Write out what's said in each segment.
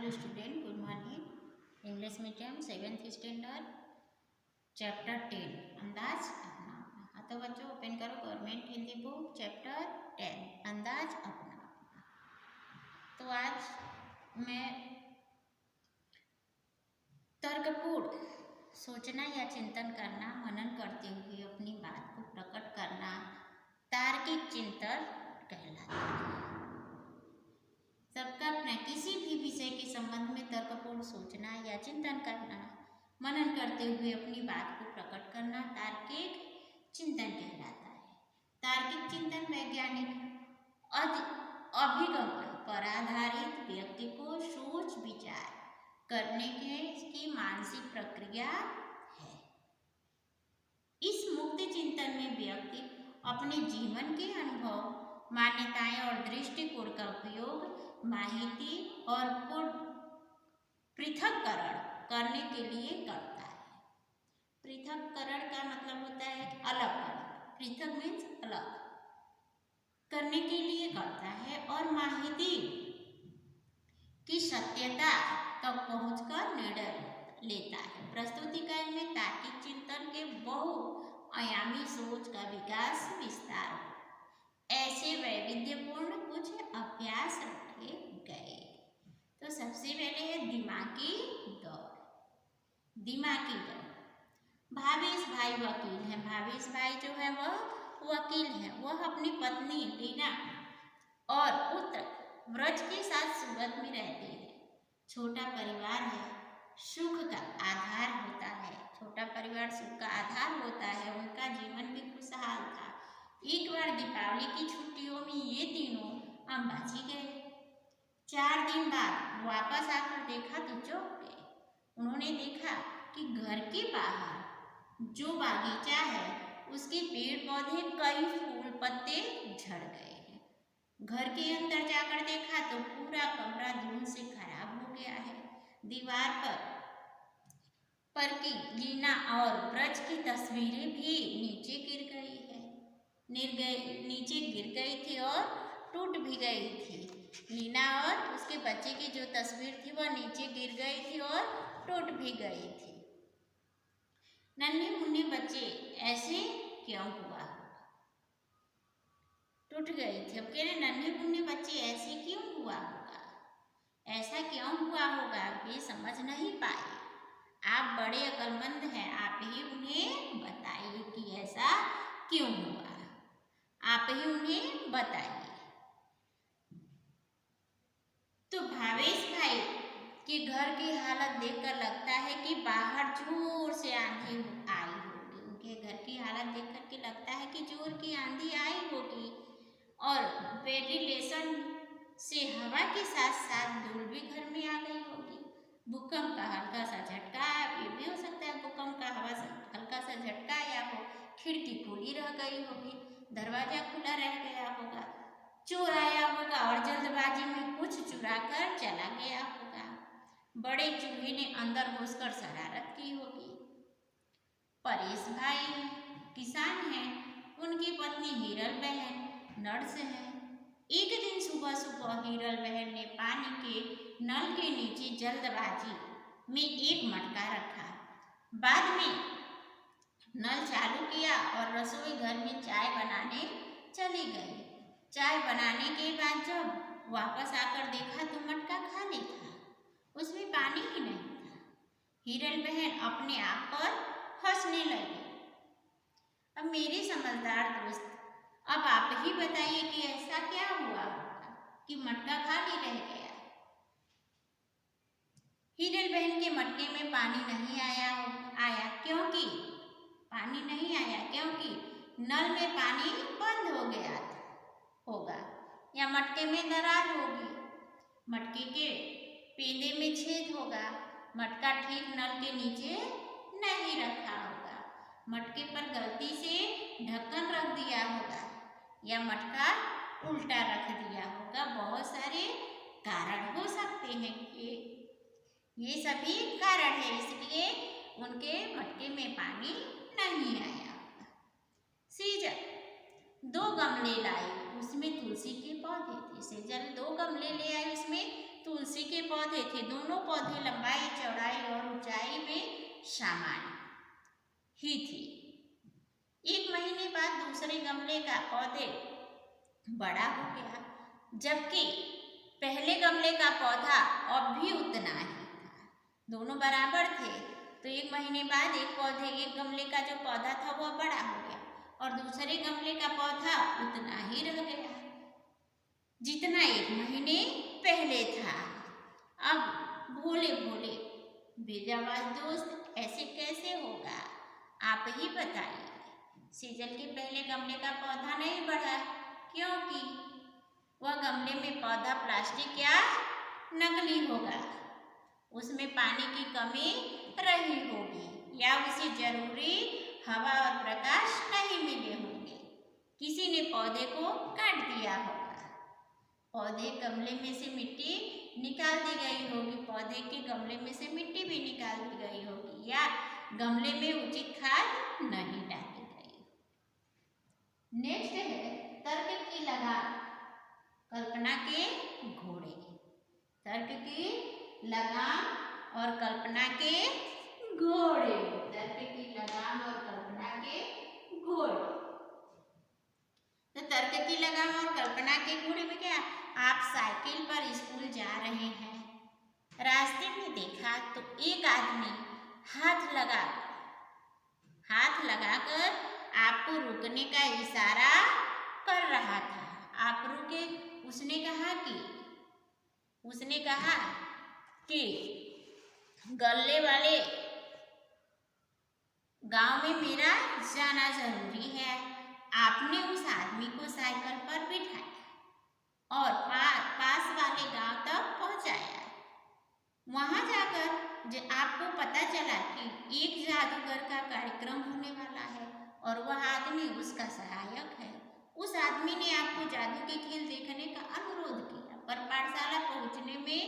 Hello student, good morning. English medium 7th standard chapter 10 अंदाज अपना अपना। हाँ तो बच्चों ओपन करो गवर्नमेंट हिंदी बुक चैप्टर 10 अंदाज अपना अपना। तो आज मैं तर्कपूर्ण सोचना या चिंतन करना, मनन करते हुए अपनी बात को प्रकट करना तार्किक चिंतन कहलाता है। सबका अपना किसी भी विषय के संबंध में तर्कपूर्ण सोचना या चिंतन करना, मनन करते हुए अपनी बात को प्रकट करना तार्किक चिंतन कहलाता है। तार्किक चिंतन वैज्ञानिक अभिगमन पर आधारित व्यक्ति को सोच विचार करने की मानसिक प्रक्रिया है। इस मुक्त चिंतन में व्यक्ति अपने जीवन के अनुभव, मान्यताएं और दृष्टिकोण का उपयोग माहिती और पृथक्करण करने के लिए करता है। पृथक्करण का मतलब होता है अलग करना, पृथक मीन्स अलग करने के लिए करता है और माहिती की सत्यता तक पहुंचकर निर्णय लेता है। प्रस्तुतिकरण में तार्किक चिंतन के बहुआयामी सोच का विकास विस्तार हो। ऐसे वैविध्यपूर्ण कुछ अभ्यास रखे गए। तो सबसे पहले है दिमागी दौड़। दिमागी दौड़, भावेश भाई वकील है। भावेश भाई जो है वह वकील है। वह अपनी पत्नी लीना और पुत्र व्रज के साथ सूरत में रहते हैं। छोटा परिवार है, सुख का आधार होता है। छोटा परिवार सुख का आधार होता है। उनका जीवन भी खुशहाल था। एक बार दीपावली की छुट्टियों में ये तीनों अंबाजी गए। 4 दिन बाद वापस आकर देखा तो चौंक गए। उन्होंने देखा कि घर के बाहर जो बागीचा है उसके पेड़ पौधे कई फूल पत्ते झड़ गए हैं। घर के अंदर जाकर देखा तो पूरा कमरा धूल से खराब हो गया है। दीवार पर की लीना और ब्रज की तस्वीरें भी नीचे गिर गई थी और टूट भी गई थी। लीना और उसके बच्चे की जो तस्वीर थी वह नीचे गिर गई थी और टूट भी गई थी। नन्हे मुन्ने बच्चे ऐसे क्यों हुआ? टूट गई थी। अब कह रहे नन्हे मुन्ने बच्चे ऐसे क्यों हुआ होगा? ऐसा क्यों हुआ होगा वे समझ नहीं पाए। आप बड़े अक्लमंद हैं, आप ही उन्हें बताइए कि ऐसा क्यों हुआ। आप ही उन्हें बताइए। तो भावेश भाई के घर की हालत देखकर लगता है कि बाहर जोर से आंधी आई होगी। उनके घर की हालत देखकर के लगता है कि जोर की आंधी आई होगी और वेंटिलेशन से हवा के साथ साथ धूल भी घर में आ गई होगी। भूकंप का हल्का सा झटका, ये भी हो सकता है भूकंप का हल्का सा झटका आया हो। खिड़की खुली रह गई होगी, दरवाजा खुला रह गया होगा। चोर आया होगा और जल्दबाजी में कुछ चुरा कर चला गया होगा। बड़े चूहे ने अंदर घुसकर शरारत की होगी। परेश भाई किसान हैं, उनकी पत्नी हीरल बहन नर्स है। एक दिन सुबह सुबह हीरल बहन ने पानी के नल के नीचे जल्दबाजी में एक मटका रखा। बाद में नल चालू किया और रसोई घर में चाय बनाने चली गई। चाय बनाने के बाद जब वापस आकर देखा तो मटका खाली था, उसमें पानी ही नहीं था। हीरल बहन अपने आप पर हंसने लगी। अब मेरे समझदार दोस्त, अब आप ही बताइए कि ऐसा क्या हुआ होगा कि मटका खाली रह गया। हीरल बहन के मटके में पानी नहीं आया क्योंकि पानी नहीं आया क्योंकि नल में पानी बंद हो गया होगा या मटके में दरार होगी, मटके के पेंदे में छेद होगा, मटका ठीक नल के नीचे नहीं रखा होगा, मटके पर गलती से ढक्कन रख दिया होगा या मटका उल्टा रख दिया होगा। बहुत सारे कारण हो सकते हैं कि ये सभी कारण है, इसलिए उनके मटके में पानी नहीं आया। सीजन 2 गमले लाई, उसमें तुलसी के पौधे थे। सेजल 2 गमले ले आए, उसमें तुलसी के पौधे थे। दोनों पौधे लंबाई, चौड़ाई और ऊंचाई में समान ही थी। 1 महीने बाद दूसरे गमले का पौधे बड़ा हो गया, जबकि पहले गमले का पौधा अब भी उतना ही था। दोनों बराबर थे, तो 1 महीने बाद एक गमले का जो पौधा था वो बड़ा हो गया और दूसरे गमले का पौधा उतना ही रह गया जितना 1 महीने पहले था। अब भोले भोले बेजाबाज दोस्त, ऐसे कैसे होगा? आप ही बताइए। सेजल के पहले गमले का पौधा नहीं बढ़ा, क्योंकि वह गमले में पौधा प्लास्टिक या नकली होगा, उसमें पानी की कमी रही होगी या उसे जरूरी हवा और प्रकाश नहीं मिले होंगे। किसी ने पौधे को काट दिया होगा, पौधे गमले में से मिट्टी निकाल दी गई होगी, पौधे के गमले में से मिट्टी भी निकाल दी गई होगी, या गमले में उचित खाद नहीं डाली गई। नेक्स्ट है तर्क की लगाम, कल्पना के घोड़े। तर्क की लगाम और कल्पना के घोड़े। तर्क की लगाम और कल्पना के घोड़े। तो तर्क की लगाम और कल्पना के घोड़े में क्या? आप साइकिल पर स्कूल जा रहे हैं, रास्ते में देखा तो एक आदमी हाथ लगाकर आपको रुकने का इशारा कर रहा था। आप रुके। उसने कहा कि गल्ले वाले गांव में मेरा जाना जरूरी है। आपने उस आदमी को साइकिल पर बिठाया और पास वाले गांव तक पहुंचाया। वहां जाकर आपको पता चला कि एक जादूगर का कार्यक्रम होने वाला है और वह आदमी उसका सहायक है। उस आदमी ने आपको जादू के खेल देखने का अनुरोध किया, पर पाठशाला पहुंचने में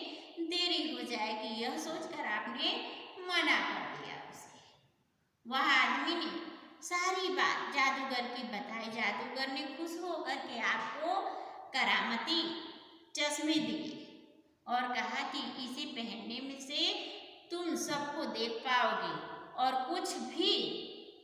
देरी हो जाएगी, यह सोचकर आपने मना कर दिया उसे। वह आदमी ने सारी बात जादूगर की बताई। जादूगर ने खुश होकर के आपको करामती चश्मे दिए और कहा कि इसे पहनने में से तुम सबको देख पाओगे और कुछ भी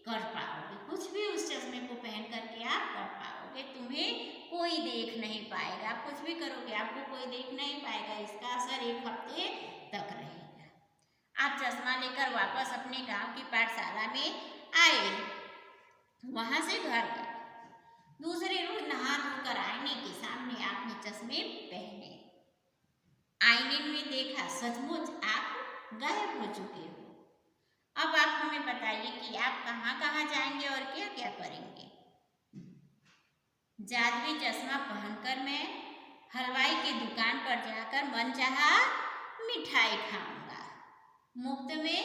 कर पाओगे। कुछ भी उस चश्मे को पहन करके आप कर पाओगे, तुम्हें कोई देख नहीं पाएगा। कुछ भी करोगे आपको कोई देख नहीं पाएगा। इसका असर 1 हफ्ते तक रहेगा। आप चश्मा लेकर वापस अपने गांव की पाठशाला में आए, वहां से घर गए। दूसरे रोज नहा धोकर आईने के सामने आपने चश्मे पहने। आईने में देखा सचमुच आप गायब हो चुके हो। अब आप हमें बताइए कि आप कहाँ कहाँ जाएंगे और क्या क्या करेंगे। जादुई चश्मा पहनकर मैं हलवाई की दुकान पर जाकर मनचाहा मिठाई खाऊंगा। मुफ्त में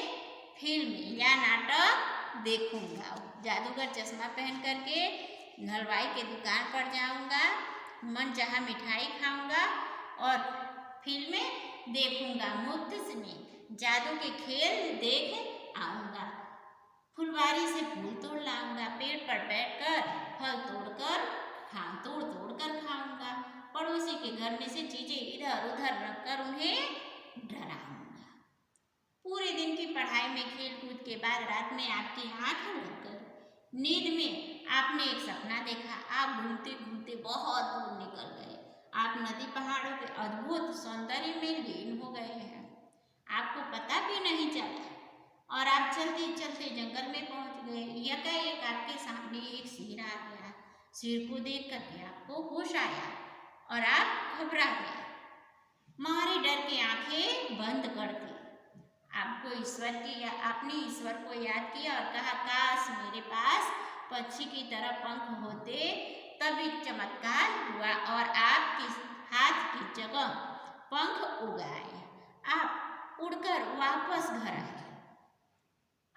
फिल्म या नाटक देखूंगा। जादूगर चश्मा पहन करके हलवाई के दुकान पर जाऊंगा, मनचाहा मिठाई खाऊंगा और फिल्में देखूंगा। मुफ्त में जादू के खेल देख आऊंगा। फुलवारी से फूल तोड़ लाऊंगा। पेड़ पर बैठकर फल तोड़ कर खाऊंगा। पड़ोसी के घर में से चीजें इधर उधर रखकर उन्हें डराऊंगा। पूरे दिन की पढ़ाई में खेल कूद के बाद रात में आपकी आंख लगकर नींद में आपने एक सपना देखा। आप घूमते घूमते बहुत दूर निकल गए। आप नदी पहाड़ों के अद्भुत सौंदर्य में लीन हो गए हैं। आपको पता भी नहीं चला और आप चलते चलते जंगल में पहुंच गए। एकाएक आपके सामने एक शेर आ गया। शेर को देख करके आपको होश आया और आप घबरा गए। मारे डर के आंखें बंद कर दी। आपने ईश्वर को याद किया और कहा, काश मेरे पास पक्षी की तरह पंख होते, तभी चमत्कार हुआ और आपके हाथ की जगह पंख उगाए। आप उड़कर वापस घर आए।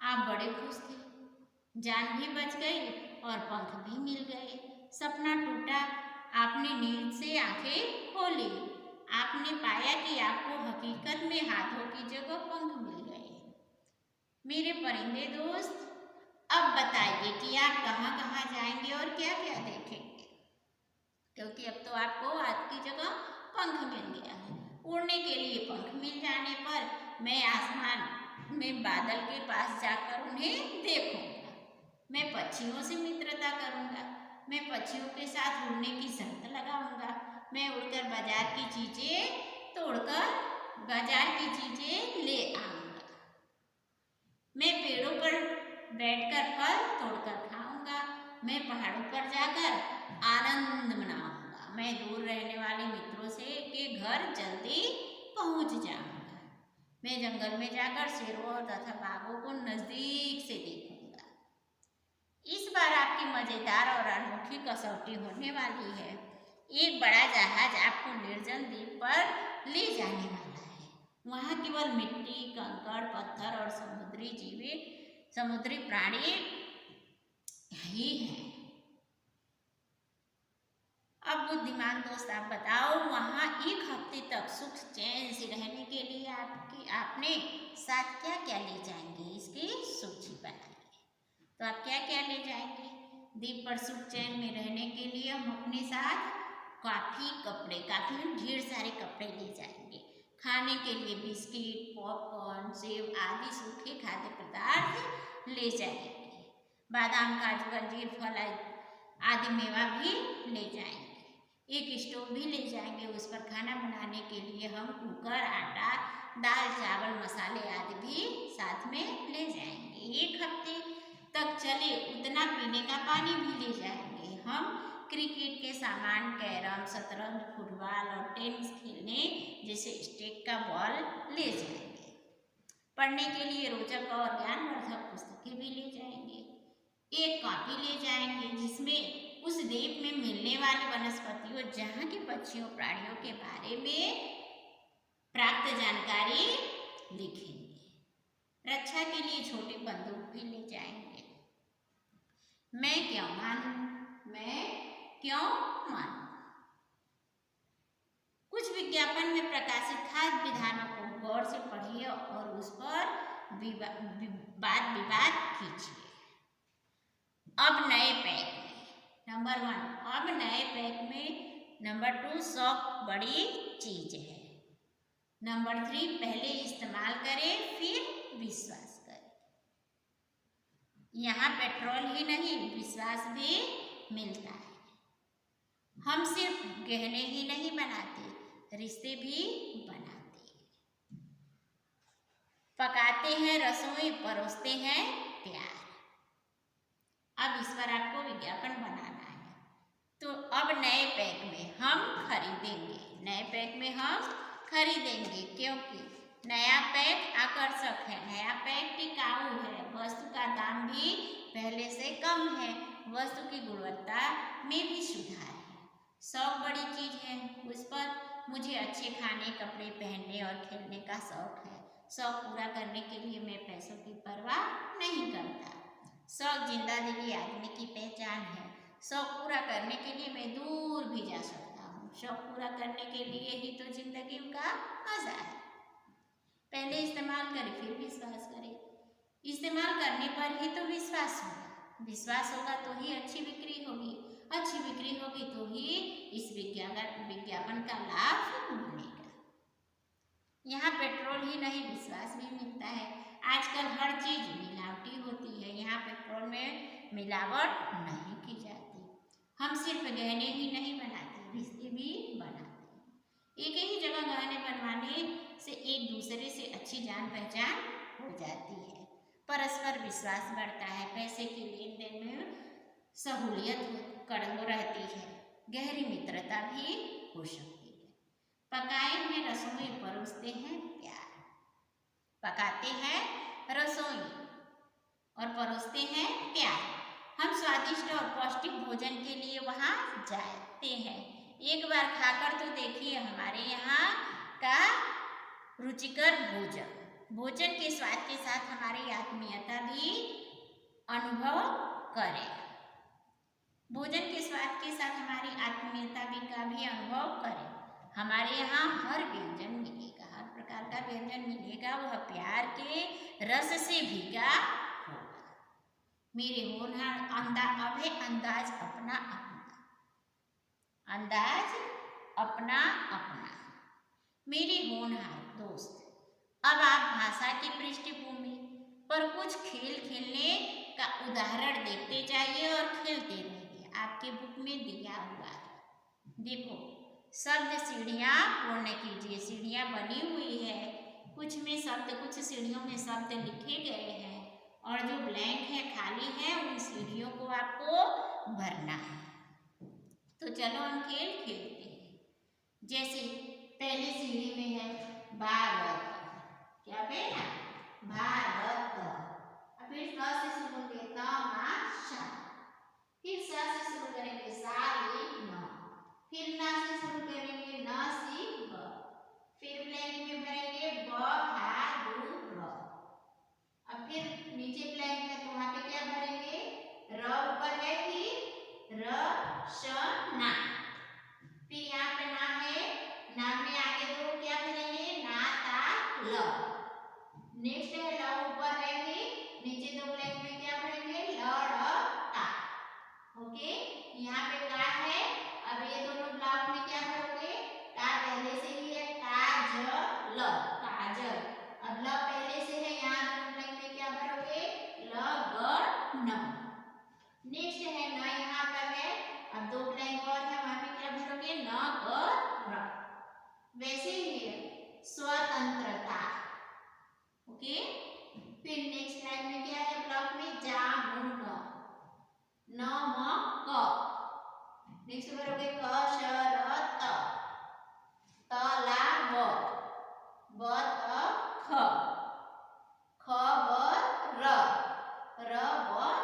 आप बड़े खुश थे। जान भी बच गई और पंख भी मिल गए। सपना टूटा। आपने नींद से आंखें खोली। आपने पाया कि आपको हकीकत में हाथों की जगह पंख मिल गए। मेरे परिंदे दोस्त, अब बताइए कि आप कहाँ कहाँ जाएंगे और क्या क्या देखेंगे, क्योंकि अब तो आपको हाथ की जगह पंख मिल गया है। उड़ने के लिए पंख मिल जाने पर मैं आसमान में बादल के पास जाकर उन्हें देखूंगा। मैं पक्षियों से मित्रता करूंगा। मैं पक्षियों के साथ उड़ने की शर्त लगाऊंगा। मैं उड़कर बाजार की चीजें तोड़कर बाजार की चीजें ले आऊंगा। मैं पेड़ों पर बैठकर फल तोड़कर खाऊंगा। मैं पहाड़ों पर जाकर आनंद मनाऊंगा। मैं दूर रहने वाले मित्रों से के घर जल्दी पहुंच जाऊंगा। मैं जंगल में जाकर शेरों तथा बाघों को नजदीक से देखूंगा। इस बार आपकी मजेदार और अनोखी कसौटी होने वाली है। एक बड़ा जहाज आपको निर्जन द्वीप पर ले जाने वाला है। वहाँ केवल मिट्टी, कंकड़, पत्थर और समुद्री प्राणी ही हैं। अब बुद्धिमान दोस्त आप बताओ, वहाँ एक हफ्ते तक सुख चैन से रहने के लिए आपने साथ क्या क्या ले जाएंगे, इसकी सूची बनाइए। तो आप क्या क्या ले जाएंगे? द्वीप पर सुख चैन में रहने के लिए हम अपने साथ काफ़ी ढेर सारे कपड़े ले जाएंगे। खाने के लिए बिस्किट, पॉपकॉर्न, सेब आदि सूखे खाद्य पदार्थ ले जाएंगे। बादाम, काजू, अंजीर, फल आदि मेवा भी ले जाएंगे। एक स्टोव भी ले जाएंगे। उस पर खाना बनाने के लिए हम कुकर, आटा, दाल, चावल, मसाले आदि भी साथ में ले जाएंगे। एक हफ्ते तक चले उतना पीने का पानी भी ले जाएंगे। हम क्रिकेट के सामान, कैरम, शतरंज, फुटबॉल और टेनिस खेलने जैसे स्टेक का बॉल ले जाएंगे। पढ़ने के लिए रोचक और ज्ञानवर्धक पुस्तकें भी ले जाएंगे। एक कॉपी ले जाएंगे जिसमें उस द्वीप में मिलने वाली वनस्पतियों, जहाँ के पक्षियों, प्राणियों के बारे में प्राप्त जानकारी लिखेंगे। रक्षा के लिए छोटी बंदूक भी ले जाएंगे। मैं क्यों मानूं? कुछ विज्ञापन में प्रकाशित खाद्य विधानों को गौर से पढ़िए और उस पर वाद विवाद कीजिए। अब नए पैक में नंबर 1, अब नए पैक में नंबर 2, शौक बड़ी चीज है। नंबर 3, पहले इस्तेमाल करें फिर विश्वास करें। यहाँ पेट्रोल ही नहीं, विश्वास भी मिलता है। हम सिर्फ गहने ही नहीं बनाते, रिश्ते भी बनाते हैं। पकाते हैं रसोई, परोसते हैं प्यार। अब इस पर आपको विज्ञापन बनाना है। तो अब नए पैक में हम खरीदेंगे क्योंकि नया पैक आकर्षक है, नया पैक टिकाऊ है, वस्तु का दाम भी पहले से कम है, वस्तु की गुणवत्ता में भी सुधार है। शौक बड़ी चीज है, उस पर मुझे अच्छे खाने, कपड़े पहनने और खेलने का शौक है। शौक पूरा करने के लिए मैं पैसों की परवाह नहीं करता। शौक जिंदा दिली आदमी की पहचान है। शौक पूरा करने के लिए मैं दूर भी जा सकता हूँ। शौक पूरा करने के लिए ही तो जिंदगी का मजा है। पहले इस्तेमाल करें फिर विश्वास करें। इस्तेमाल करने पर ही तो विश्वास होगा। विश्वास होगा तो ही अच्छी बिक्री होगी। अच्छी बिक्री होगी तो ही इस विज्ञापन का लाभ मिलेगा। यहाँ पेट्रोल ही नहीं, विश्वास भी मिलता है। आजकल हर चीज मिलावटी होती है। यहाँ पेट्रोल में मिलावट नहीं की जाती। हम सिर्फ गहने ही नहीं बनाते, रिश्ते भी बनाते हैं। एक ही जगह गहने बनवाने से एक दूसरे से अच्छी जान पहचान हो जाती है। परस्पर विश्वास बढ़ता है। पैसे के लेन देन में सहूलियत हो रहती है। गहरी मित्रता भी हो सकती है। पकाए हैं रसोई, परोसते हैं प्यार। पकाते हैं रसोई और परोसते हैं प्यार। हम स्वादिष्ट और पौष्टिक भोजन के लिए वहाँ जाते हैं। एक बार खाकर तो देखिए हमारे यहाँ का रुचिकर भोजन के स्वाद के साथ हमारी आत्मीयता भी अनुभव करें। भोजन के स्वाद के साथ हमारी आत्मीयता का भी अनुभव करें। हमारे यहाँ हर व्यंजन मिलेगा, हर प्रकार का व्यंजन मिलेगा, वह प्यार के रस से भीगा होगा। मेरे होनहार अंदाज अपना अपना। मेरे होनहार दोस्त। अब आप भाषा की पृष्ठभूमि पर कुछ खेल खेलने का उदाहरण देखते जाइए और खेलते रहिए। आपके बुक में दिया हुआ है, देखो शब्द सीढ़ियाँ पूर्ण कीजिए। सीढ़ियाँ बनी हुई है, कुछ में शब्द, कुछ सीढ़ियों में शब्द लिखे गए हैं और जो ब्लैंक है, खाली है, उन सीढ़ियों को आपको भरना है। तो चलो हम खेल खेलते हैं। जैसे पहली सीढ़ी में है भारत, क्या पे ना भारत। फिर स से शुरू करेंगे तमाशा, फिर स से शुरू करेंगे सालिन, फिर न से शुरू करेंगे नसीब, फिर ब्लैंक में भरेंगे बहादुर। अब फिर नीचे ब्लैंक है तो वहां पे क्या भरेंगे, र ऊपर है, फिर रशना। फिर यहाँ पे ना है, ना में आगे दो क्या भरेंगे, नाताल। नेक्स्ट है ल ऊपर है, फिर नीचे दो ब्लैंक में क्या भरेंगे, लड़का। ओके, यहाँ पे का है, अब ये दोनों ब्लॉक में क्या भरोगे, का पहले से ही है, काजल, काजल। अब ल पहले से है, यहाँ दोनों ब्लैंक में क्या भरोगे, लगन। नेक्स्ट है न, यहाँ पर है, अब दो ब्लैंक और है, वहां पे क्या भरोगे, नगर। वैसे ही है स्वतंत्रता। ओके, फिर नेक्स्ट लाइन में क्या है, ब्लॉक में जामुन, नमक। नेक्स्ट भरोगे कसरत, तालाब, बतख, खबर, रबड़।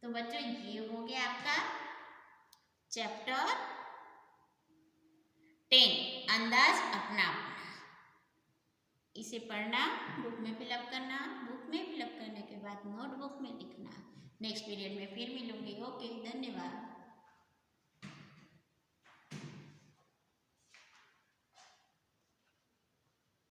तो बच्चों ये हो गया आपका चैप्टर 10, अंदाज अपना अपना। इसे पढ़ना, बुक में फिलअप करना, बुक में फिलअप करने के बाद नोटबुक में लिखना। नेक्स्ट पीरियड में फिर मिलूंगी। ओके, धन्यवाद।